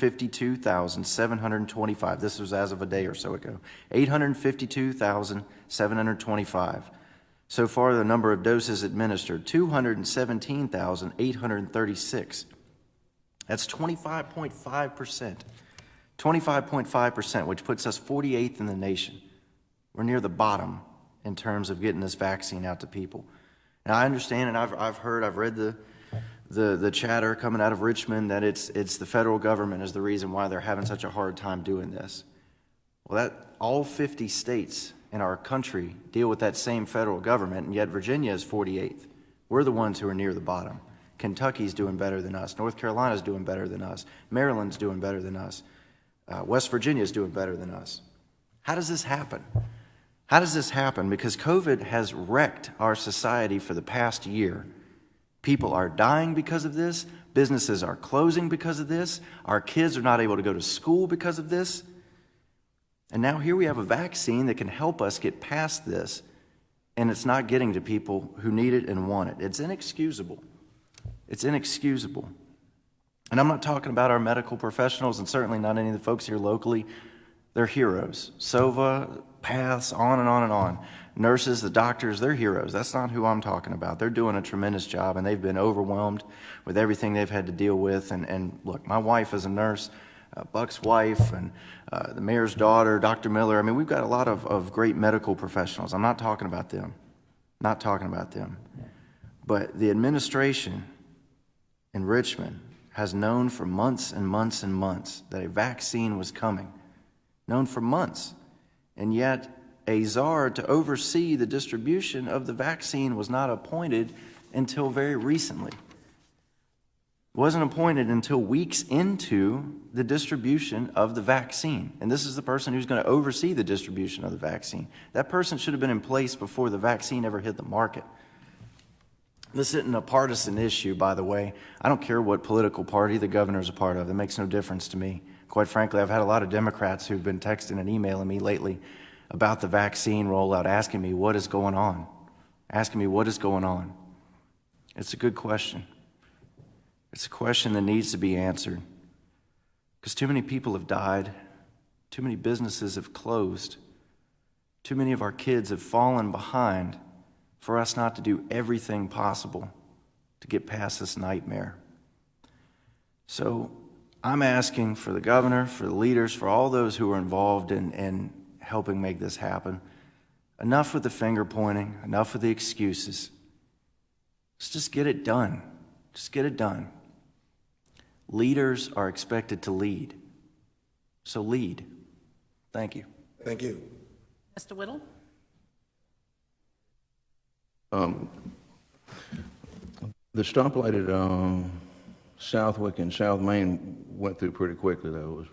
852,725. This was as of a day or so ago. 852,725. So far, the number of doses administered, 217,836. That's 25.5%. 25.5%, which puts us 48th in the nation. We're near the bottom in terms of getting this vaccine out to people. And I understand, and I've read the chatter coming out of Richmond that it's the federal government is the reason why they're having such a hard time doing this. Well, all 50 states in our country deal with that same federal government, and yet Virginia is 48th. We're the ones who are near the bottom. Kentucky's doing better than us. North Carolina's doing better than us. Maryland's doing better than us. West Virginia's doing better than us. How does this happen? How does this happen? Because COVID has wrecked our society for the past year. People are dying because of this. Businesses are closing because of this. Our kids are not able to go to school because of this. And now here we have a vaccine that can help us get past this, and it's not getting to people who need it and want it. It's inexcusable. It's inexcusable. And I'm not talking about our medical professionals, and certainly not any of the folks here locally. They're heroes. SOVA, paths, on and on and on. Nurses, the doctors, they're heroes. That's not who I'm talking about. They're doing a tremendous job, and they've been overwhelmed with everything they've had to deal with. And look, my wife is a nurse, Buck's wife, and the mayor's daughter, Dr. Miller. I mean, we've got a lot of great medical professionals. I'm not talking about them. Not talking about them. But the administration in Richmond has known for months and months and months that a vaccine was coming. Known for months. And yet, a czar to oversee the distribution of the vaccine was not appointed until very recently. Wasn't appointed until weeks into the distribution of the vaccine. And this is the person who's going to oversee the distribution of the vaccine. That person should have been in place before the vaccine ever hit the market. This isn't a partisan issue, by the way. I don't care what political party the governor's a part of. It makes no difference to me. Quite frankly, I've had a lot of Democrats who've been texting and emailing me lately about the vaccine rollout, asking me what is going on. Asking me what is going on. It's a good question. It's a question that needs to be answered. Because too many people have died. Too many businesses have closed. Too many of our kids have fallen behind for us not to do everything possible to get past this nightmare. So I'm asking for the governor, for the leaders, for all those who are involved in helping make this happen. Enough with the finger pointing, enough with the excuses. Let's just get it done. Just get it done. Leaders are expected to lead. So lead. Thank you. Thank you. Mr. Whittle? The stoplight at Southwick and South Main went through pretty quickly, though.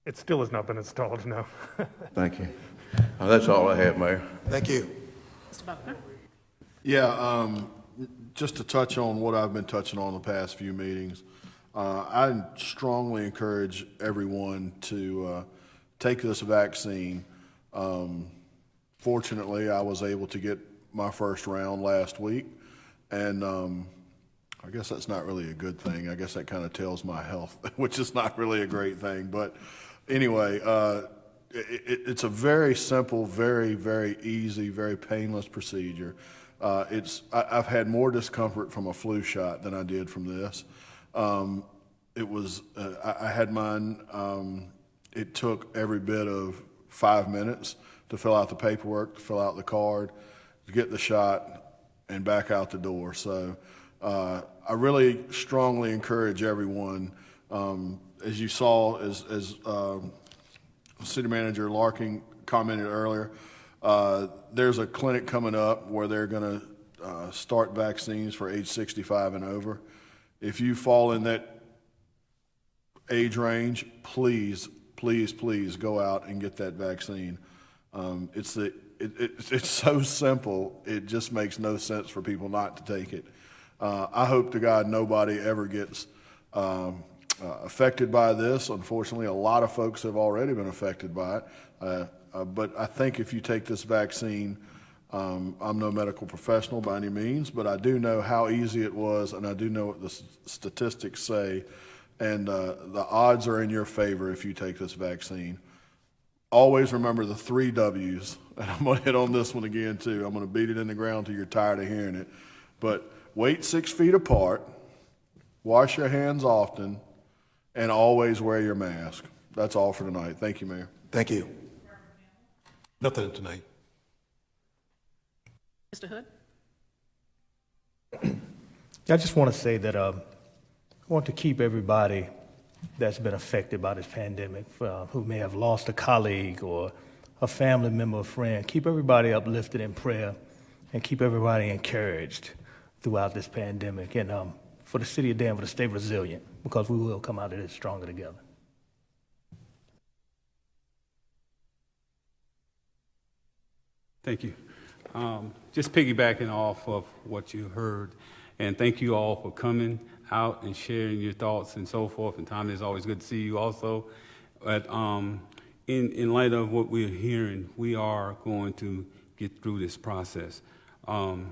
It still has not been installed, no. Thank you. That's all I have, Mayor. Thank you. Mr. Buckner? Yeah, just to touch on what I've been touching on the past few meetings, I strongly encourage everyone to take this vaccine. Fortunately, I was able to get my first round last week, and I guess that's not really a good thing. I guess that kind of tells my health, which is not really a great thing. But anyway, it's a very simple, very, very easy, very painless procedure. I've had more discomfort from a flu shot than I did from this. I had mine, it took every bit of 5 minutes to fill out the paperwork, to fill out the card, to get the shot, and back out the door. So I really strongly encourage everyone, as you saw, as City Manager Larkin commented earlier, there's a clinic coming up where they're going to start vaccines for age 65 and over. If you fall in that age range, please, please, please go out and get that vaccine. It's so simple, it just makes no sense for people not to take it. I hope to God nobody ever gets affected by this. Unfortunately, a lot of folks have already been affected by it. But I think if you take this vaccine, I'm no medical professional by any means, but I do know how easy it was, and I do know what the statistics say, and the odds are in your favor if you take this vaccine. Always remember the 3 W's, and I'm going to hit on this one again too. I'm going to beat it in the ground till you're tired of hearing it. But wait 6 feet apart, wash your hands often, and always wear your mask. That's all for tonight. Thank you, Mayor. Thank you. Nothing tonight. Mr. Hood? I just want to say that I want to keep everybody that's been affected by this pandemic, who may have lost a colleague or a family member or friend, keep everybody uplifted in prayer and keep everybody encouraged throughout this pandemic. And for the city of Danville to stay resilient, because we will come out of this stronger together. Thank you. Just piggybacking off of what you heard, and thank you all for coming out and sharing your thoughts and so forth. And Tommy, it's always good to see you also. But in light of what we're hearing, we are going to get through this process. It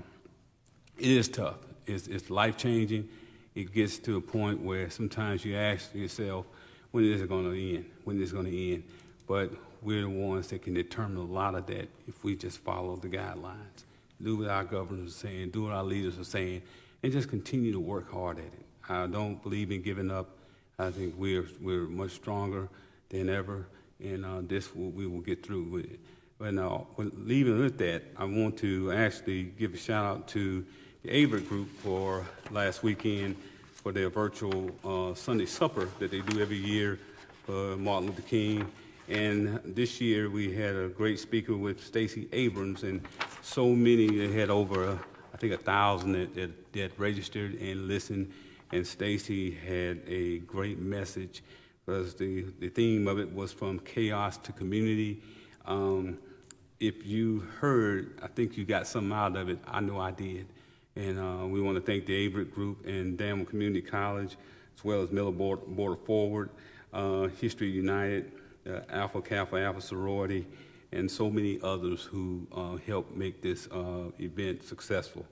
is tough. It's life-changing. It gets to a point where sometimes you ask yourself, when is it going to end? When is it going to end? But we're the ones that can determine a lot of that if we just follow the guidelines, do what our governors are saying, do what our leaders are saying, and just continue to work hard at it. I don't believe in giving up. I think we're much stronger than ever, and we will get through with it. But now, leaving with that, I want to actually give a shout out to the Averitt group for last weekend for their virtual Sunday supper that they do every year for Martin Luther King. And this year we had a great speaker with Stacey Abrams, and so many, they had over, I think 1,000 that registered and listened. And Stacey had a great message because the theme of it was from chaos to community. If you heard, I think you got something out of it. I know I did. And we want to thank the Averitt Group and Danville Community College, as well as Miller Border Forward, History United, Alpha Kappa Alpha Sorority, and so many others who helped make this event successful.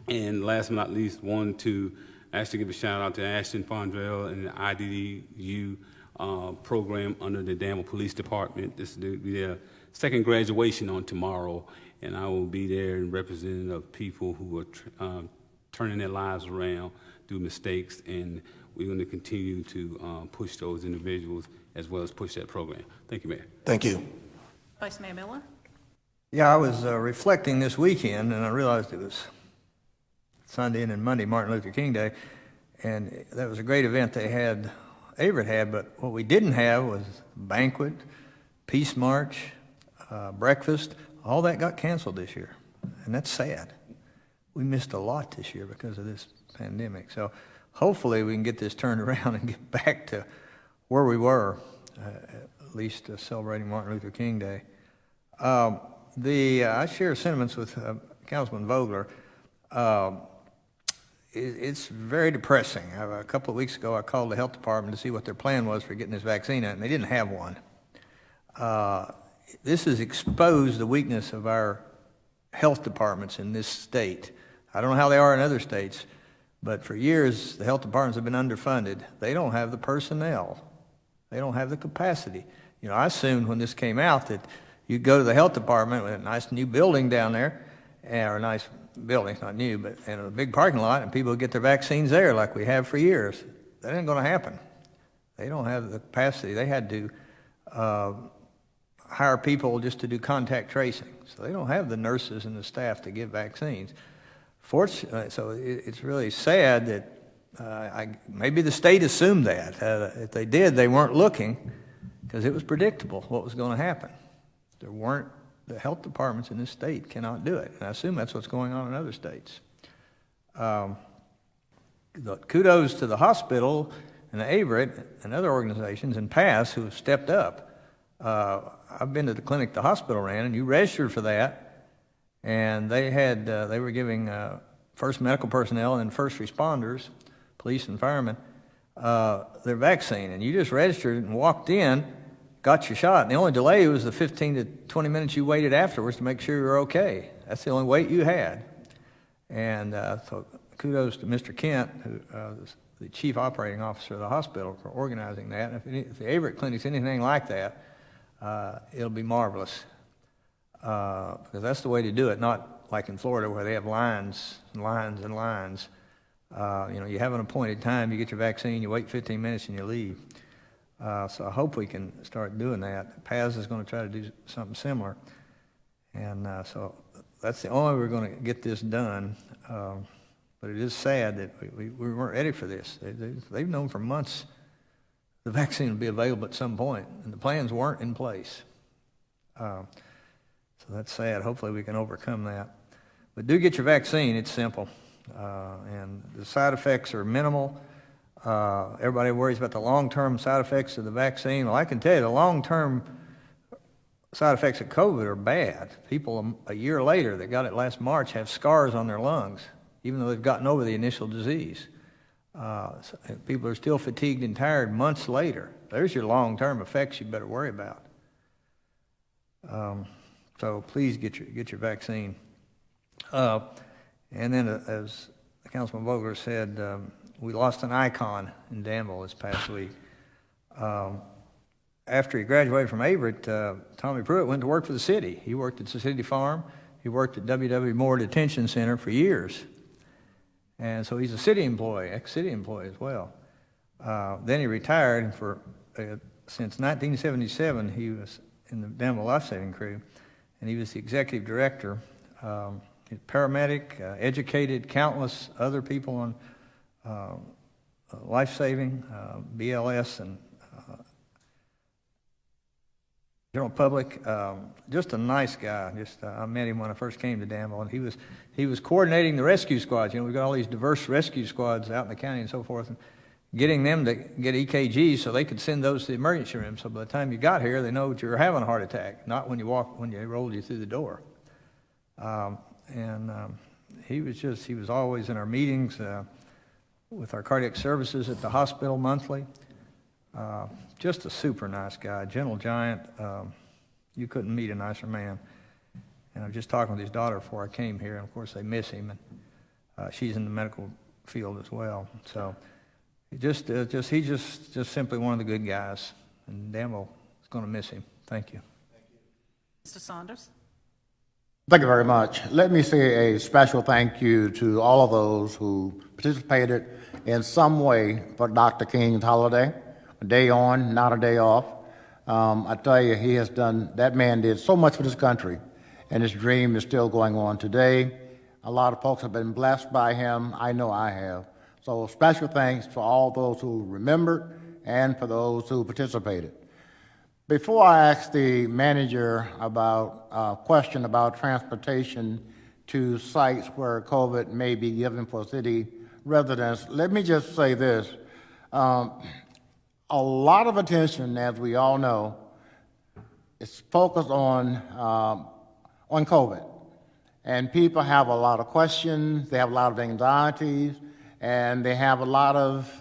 And last but not least, want to actually give a shout out to Ashton Fondrell and the IDU program under the Danville Police Department. This will be their second graduation on tomorrow, and I will be there and representing of people who are turning their lives around through mistakes, and we're going to continue to push those individuals as well as push that program. Thank you, Mayor. Thank you. Vice Mayor Miller? Yeah, I was reflecting this weekend, and I realized it was Sunday and then Monday, Martin Luther King Day, and that was a great event they had, Averitt had, but what we didn't have was banquet, peace march, breakfast. All that got canceled this year, and that's sad. We missed a lot this year because of this pandemic. So hopefully we can get this turned around and get back to where we were, at least celebrating Martin Luther King Day. I share sentiments with Councilman Vogler. It's very depressing. A couple of weeks ago, I called the health department to see what their plan was for getting this vaccine out, and they didn't have one. This has exposed the weakness of our health departments in this state. I don't know how they are in other states, but for years, the health departments have been underfunded. They don't have the personnel. They don't have the capacity. You know, I assumed when this came out that you'd go to the health department with a nice new building down there, or a nice building, it's not new, but in a big parking lot, and people would get their vaccines there like we have for years. That ain't going to happen. They don't have the capacity. They had to hire people just to do contact tracing. So they don't have the nurses and the staff to give vaccines. Fortunately, so it's really sad that maybe the state assumed that. If they did, they weren't looking because it was predictable what was going to happen. The health departments in this state cannot do it. And I assume that's what's going on in other states. Kudos to the hospital and the Averitt and other organizations in PASS who have stepped up. I've been to the clinic the hospital ran, and you registered for that, and they were giving first medical personnel and first responders, police and firemen, their vaccine, and you just registered and walked in, got your shot. And the only delay was the 15 to 20 minutes you waited afterwards to make sure you were okay. That's the only wait you had. And so kudos to Mr. Kent, who is the chief operating officer of the hospital, for organizing that. And if the Everett Clinic's anything like that, it'll be marvelous. Because that's the way to do it, not like in Florida where they have lines and lines and lines. You have an appointed time, you get your vaccine, you wait 15 minutes and you leave. So I hope we can start doing that. PAS is going to try to do something similar. And so that's the only way we're going to get this done. But it is sad that we weren't ready for this. They've known for months the vaccine would be available at some point, and the plans weren't in place. So that's sad. Hopefully we can overcome that. But do get your vaccine. It's simple. And the side effects are minimal. Everybody worries about the long-term side effects of the vaccine. Well, I can tell you the long-term side effects of COVID are bad. People a year later that got it last March have scars on their lungs, even though they've gotten over the initial disease. So people are still fatigued and tired months later. There's your long-term effects you better worry about. So please get your vaccine. And then, as Councilman Vogler said, we lost an icon in Danville this past week. After he graduated from Everett, Tommy Pruitt went to work for the city. He worked at the city farm. He worked at W.W. Moore Detention Center for years. And so he's a city employee, ex-city employee as well. Then he retired, and since 1977, he was in the Danville Life Saving Crew, and he was the executive director. He's a paramedic, educated countless other people on life saving, BLS, and general public. Just a nice guy. I met him when I first came to Danville, and he was coordinating the rescue squads. We've got all these diverse rescue squads out in the county and so forth, and getting them to get EKGs so they could send those to the emergency room. So by the time you got here, they know that you were having a heart attack, not when they rolled you through the door. He was always in our meetings with our cardiac services at the hospital monthly. Just a super nice guy, gentle giant. You couldn't meet a nicer man. And I was just talking with his daughter before I came here, and of course they miss him, and she's in the medical field as well. So he's just simply one of the good guys, and Danville is going to miss him. Thank you. Mr. Saunders? Thank you very much. Let me say a special thank you to all of those who participated in some way for Dr. King's holiday, a day on, not a day off. I tell you, that man did so much for this country, and his dream is still going on today. A lot of folks have been blessed by him. I know I have. So special thanks for all those who remembered and for those who participated. Before I ask the manager about a question about transportation to sites where COVID may be given for city residents, let me just say this. A lot of attention, as we all know, is focused on COVID. And people have a lot of questions, they have a lot of anxieties, and they have a lot of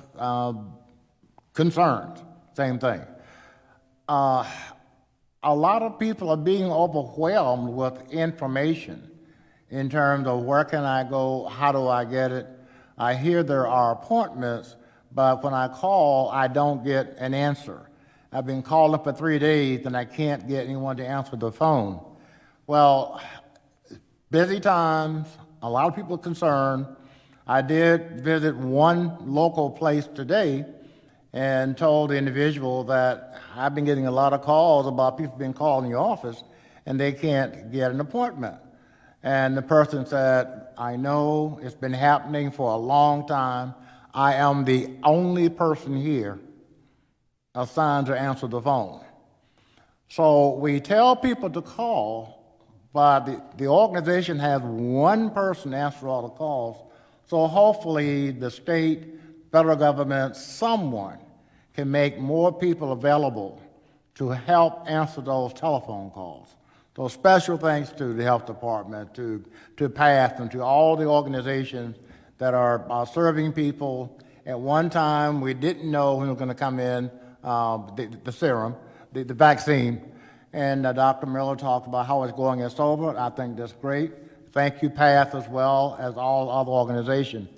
concerns, same thing. A lot of people are being overwhelmed with information in terms of where can I go, how do I get it. I hear there are appointments, but when I call, I don't get an answer. I've been calling for 3 days and I can't get anyone to answer the phone. Well, busy times, a lot of people are concerned. I did visit one local place today and told the individual that I've been getting a lot of calls about people being called in the office and they can't get an appointment. And the person said, I know it's been happening for a long time. I am the only person here assigned to answer the phone. So we tell people to call, but the organization has one person answer all the calls. So hopefully the state, federal government, someone can make more people available to help answer those telephone calls. So special thanks to the health department, to PATH, and to all the organizations that are serving people. At one time, we didn't know when it was going to come in, the serum, the vaccine. And Dr. Miller talked about how it's going in Sober. I think that's great. Thank you, PATH, as well as all other organizations.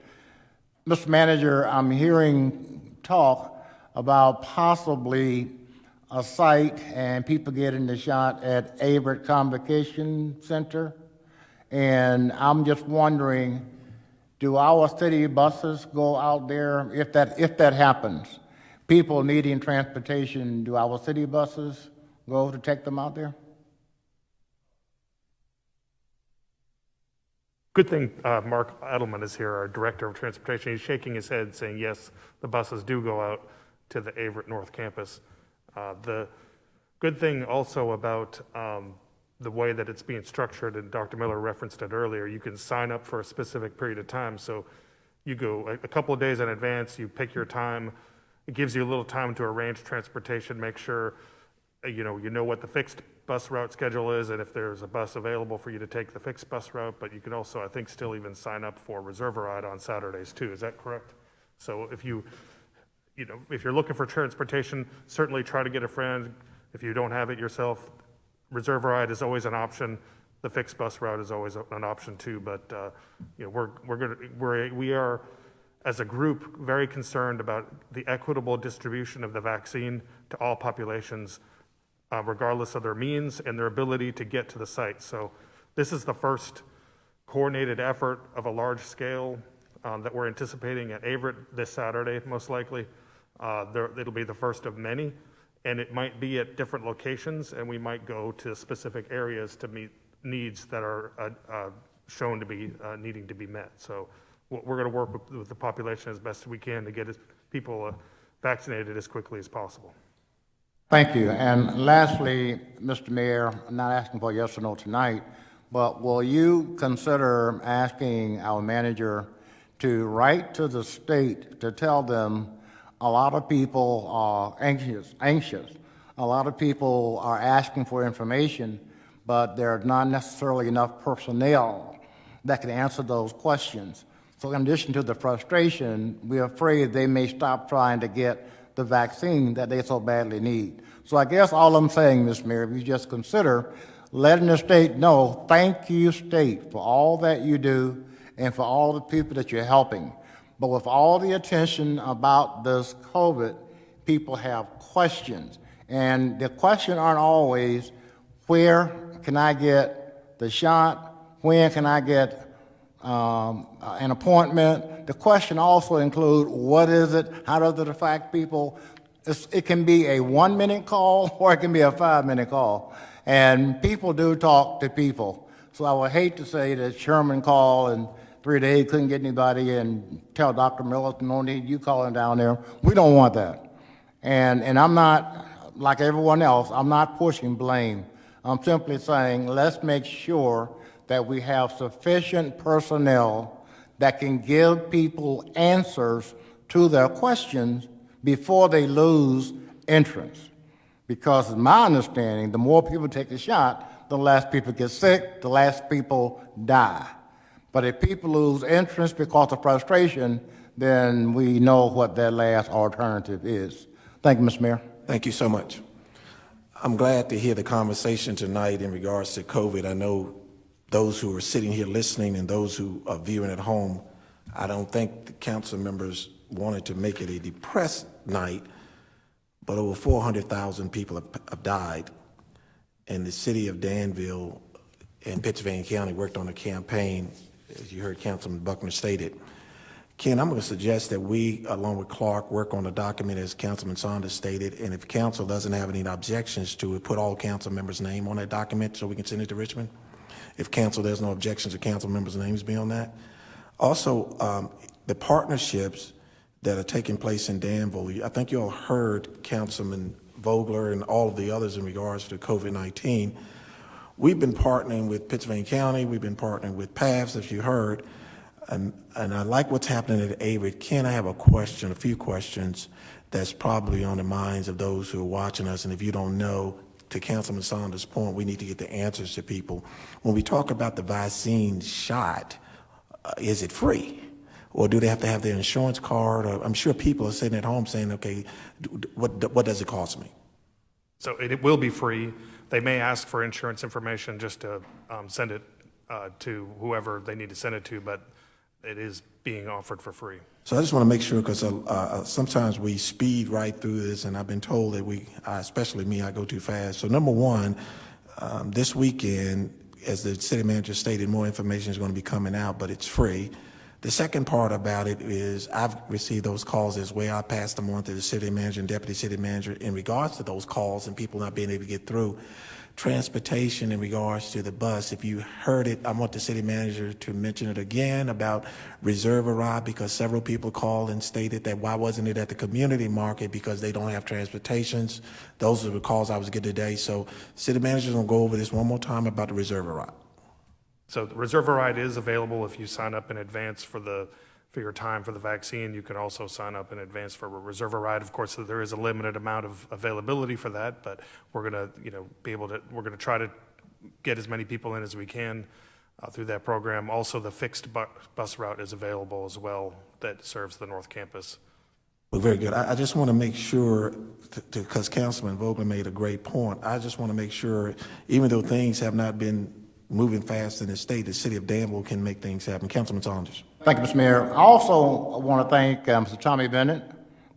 Mr. Manager, I'm hearing talk about possibly a site and people getting the shot at Averett Convocation Center. And I'm just wondering, do our city buses go out there if that happens? People needing transportation, do our city buses go to take them out there? Good thing Mark Edelman is here, our Director of Transportation. He's shaking his head saying, yes, the buses do go out to the Averett North Campus. The good thing also about the way that it's being structured, and Dr. Miller referenced it earlier, you can sign up for a specific period of time. So you go a couple of days in advance, you pick your time. It gives you a little time to arrange transportation, make sure you know what the fixed bus route schedule is, and if there's a bus available for you to take the fixed bus route. But you can also, I think, still even sign up for Reserve a Ride on Saturdays too. Is that correct? So if you're looking for transportation, certainly try to get a friend. If you don't have it yourself, Reserve a Ride is always an option. The fixed bus route is always an option too. But we are, as a group, very concerned about the equitable distribution of the vaccine to all populations, regardless of their means and their ability to get to the site. So this is the first coordinated effort of a large scale that we're anticipating at Averett this Saturday, most likely. It'll be the first of many, and it might be at different locations, and we might go to specific areas to meet needs that are shown to be needing to be met. So we're going to work with the population as best we can to get people vaccinated as quickly as possible. Thank you. And lastly, Mr. Mayor, I'm not asking for a yes or no tonight, but will you consider asking our manager to write to the state to tell them a lot of people are anxious. A lot of people are asking for information, but there's not necessarily enough personnel that can answer those questions. So in addition to the frustration, we're afraid they may stop trying to get the vaccine that they so badly need. So I guess all I'm saying, Mr. Mayor, if you just consider letting the state know, thank you, state, for all that you do and for all the people that you're helping. But with all the attention about this COVID, people have questions. And the questions aren't always, where can I get the shot? When can I get an appointment? The question also includes, what is it? How does it affect people? It can be a 1-minute call or it can be a 5-minute call. And people do talk to people. So I would hate to say that Sherman called and 3 days couldn't get anybody and tell Dr. Miller, no need you calling down there. We don't want that. And I'm not, like everyone else, I'm not pushing blame. I'm simply saying let's make sure that we have sufficient personnel that can give people answers to their questions before they lose interest. Because in my understanding, the more people take the shot, the less people get sick, the less people die. But if people lose interest because of frustration, then we know what their last alternative is. Thank you, Mr. Mayor. Thank you so much. I'm glad to hear the conversation tonight in regards to COVID. I know those who are sitting here listening and those who are viewing at home, I don't think the council members wanted to make it a depressed night, but over 400,000 people have died. And the city of Danville and Pittsylvania County worked on a campaign, as you heard Councilman Buckner stated. Ken, I'm going to suggest that we, along with Clark, work on a document as Councilman Saunders stated, and if council doesn't have any objections to it, put all council members' name on that document so we can send it to Richmond. If council, there's no objections to council members' names be on that. Also, the partnerships that are taking place in Danville, I think you all heard Councilman Vogler and all of the others in regards to COVID-19. We've been partnering with Pittsylvania County, we've been partnering with PAFs, as you heard, and I like what's happening at Averett. Ken, I have a few questions that's probably on the minds of those who are watching us, and if you don't know, to Councilman Saunders' point, we need to get the answers to people. When we talk about the vaccine shot, is it free? Or do they have to have their insurance card? Or I'm sure people are sitting at home saying, okay, what does it cost me? So it will be free. They may ask for insurance information just to send it to whoever they need to send it to, but it is being offered for free. So I just want to make sure, because sometimes we speed right through this, and I've been told that especially me, I go too fast. So number one, this weekend, as the city manager stated, more information is going to be coming out, but it's free. The second part about it is I've received those calls as well. I passed them on to the city manager and deputy city manager in regards to those calls and people not being able to get through. Transportation in regards to the bus, if you heard it, I want the city manager to mention it again about reserve a ride, because several people called and stated that why wasn't it at the community market because they don't have transportations. Those are the calls I was getting today. So city manager's gonna go over this one more time about the reserve a ride. So the Reserve a Ride is available if you sign up in advance for your time for the vaccine. You can also sign up in advance for a Reserve a Ride. Of course, there is a limited amount of availability for that, but we're going to we're going to try to get as many people in as we can through that program. Also, the fixed bus route is available as well that serves the North Campus. Well, very good. I just want to make sure, because Councilman Vogler made a great point, I just want to make sure, even though things have not been moving fast in the state, the city of Danville can make things happen. Councilman Saunders. Thank you, Mr. Mayor. I also want to thank Mr. Tommy Bennett.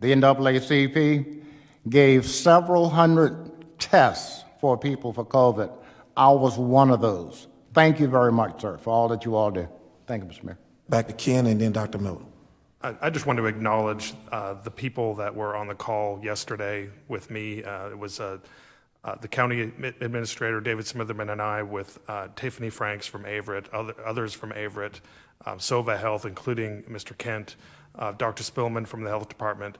The NAACP gave several hundred tests for people for COVID. I was one of those. Thank you very much, sir, for all that you all do. Thank you, Mr. Mayor. Back to Ken and then Dr. Miller. I just want to acknowledge the people that were on the call yesterday with me. It was the county administrator, David Smitherman, and I, with Tiffany Franks from Averett, others from Averett, Sova Health, including Mr. Kent, Dr. Spillman from the health department.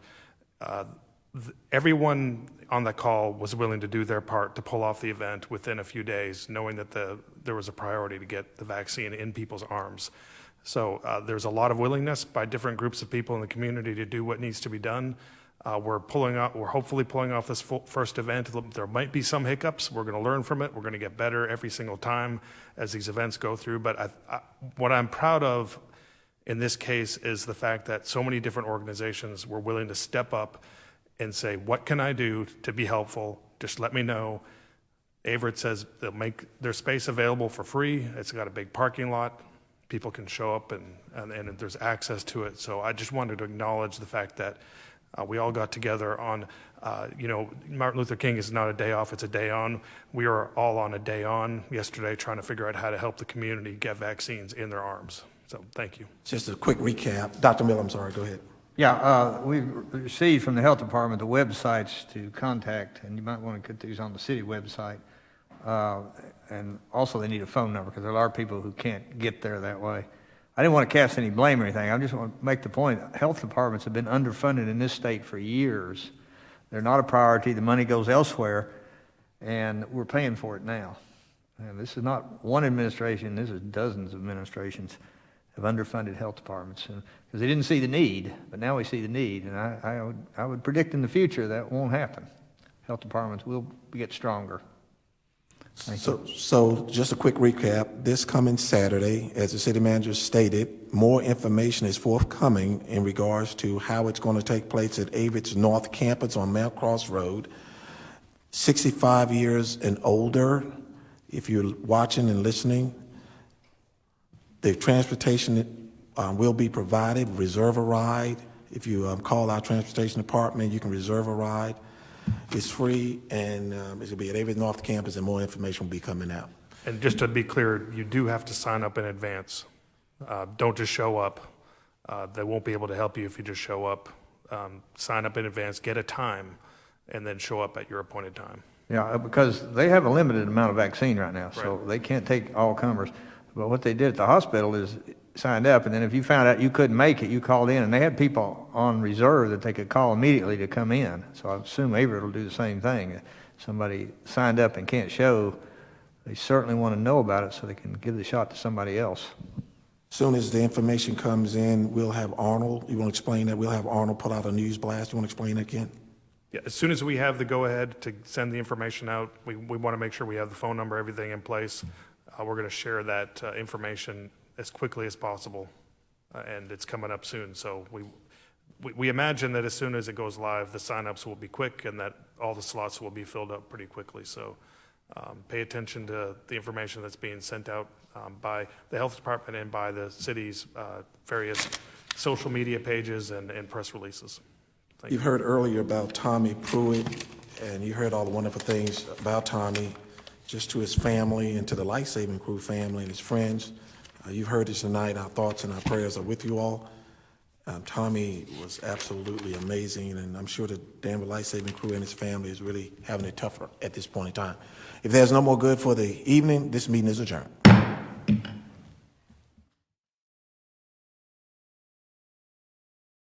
Everyone on the call was willing to do their part to pull off the event within a few days, knowing that there was a priority to get the vaccine in people's arms. So there's a lot of willingness by different groups of people in the community to do what needs to be done. We're hopefully pulling off this first event. There might be some hiccups. We're going to learn from it. We're going to get better every single time as these events go through. But what I'm proud of in this case is the fact that so many different organizations were willing to step up and say, what can I do to be helpful? Just let me know. Averett says they'll make their space available for free. It's got a big parking lot. People can show up and there's access to it. So I just wanted to acknowledge the fact that we all got together on, Martin Luther King is not a day off, it's a day on. We are all on a day on yesterday trying to figure out how to help the community get vaccines in their arms. So thank you. Just a quick recap. Dr. Miller, I'm sorry, go ahead. Yeah, we've received from the health department the websites to contact, and you might want to get these on the city website. And also they need a phone number because there are a lot of people who can't get there that way. I didn't want to cast any blame or anything. I just want to make the point, health departments have been underfunded in this state for years. They're not a priority. The money goes elsewhere, and we're paying for it now. And this is not one administration. This is dozens of administrations have underfunded health departments because they didn't see the need, but now we see the need. And I would predict in the future that won't happen. Health departments will get stronger. So just a quick recap. This coming Saturday, as the city manager stated, more information is forthcoming in regards to how it's going to take place at Averett's North Campus on Mount Cross Road. 65 years and older, if you're watching and listening, the transportation will be provided. Reserve a ride. If you call our transportation department, you can reserve a ride. It's free, and it's going to be at Avery North Campus, and more information will be coming out. And just to be clear, you do have to sign up in advance. Don't just show up. They won't be able to help you if you just show up. Sign up in advance, get a time, and then show up at your appointed time. Yeah, because they have a limited amount of vaccine right now, so Right. they can't take all comers. But what they did at the hospital is signed up, and then if you found out you couldn't make it, you called in, and they had people on reserve that they could call immediately to come in. So I assume Averett will do the same thing. If somebody signed up and can't show, they certainly want to know about it so they can give the shot to somebody else. Soon as the information comes in, we'll have Arnold. You want to explain that? We'll have Arnold put out a news blast. You want to explain that again? Yeah, as soon as we have the go-ahead to send the information out, we want to make sure we have the phone number, everything in place. We're going to share that information as quickly as possible, and it's coming up soon. So we imagine that as soon as it goes live, the signups will be quick and that all the slots will be filled up pretty quickly. So pay attention to the information that's being sent out by the health department and by the city's various social media pages and press releases. Thank you. You've heard earlier about Tommy Pruitt, and you heard all the wonderful things about Tommy, just to his family and to the Life Saving Crew family and his friends. You've heard this tonight. Our thoughts and our prayers are with you all. Tommy was absolutely amazing, and I'm sure the Danville Life Saving Crew and his family is really having it tougher at this point in time. If there's no more good for the evening, this meeting is adjourned.